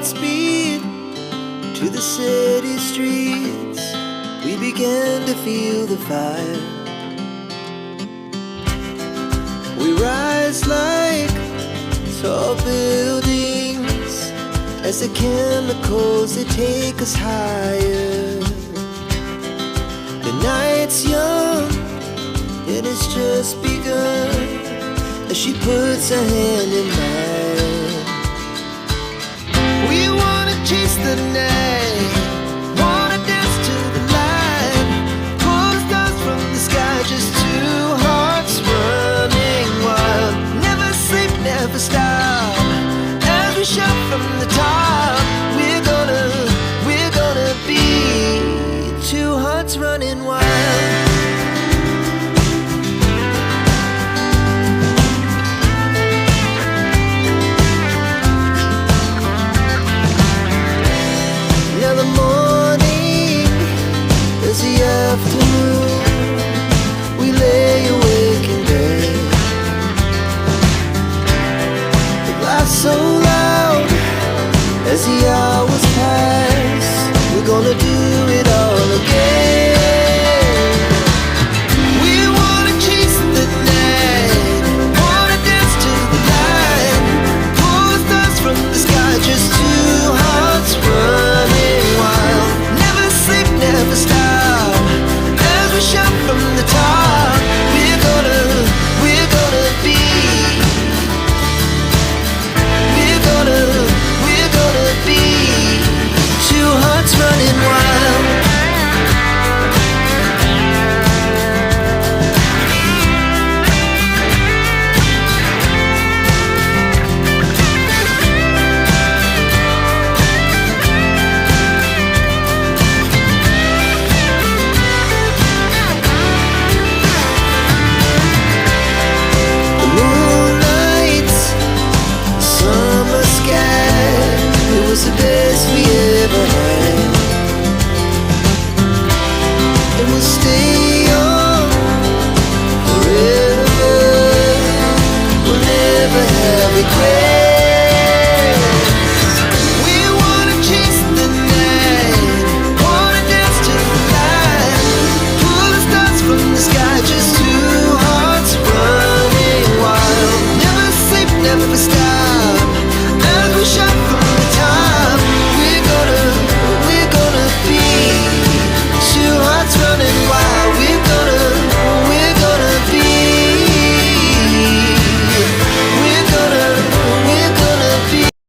Godspeed to the city streets. We began to feel the fire. We rise like tall buildings as the chemicals, they take us higher. The night's young, it has just begun, as she puts her hand in mine. We wanna chase the night, wanna dance to the light, pull the stars from the sky, just two hearts running wild. Never sleep, never stop, as we shout from the top. We're gonna be two hearts running wild. Now the morning is the afternoon. We lay awake in bed. The laughs so loud as the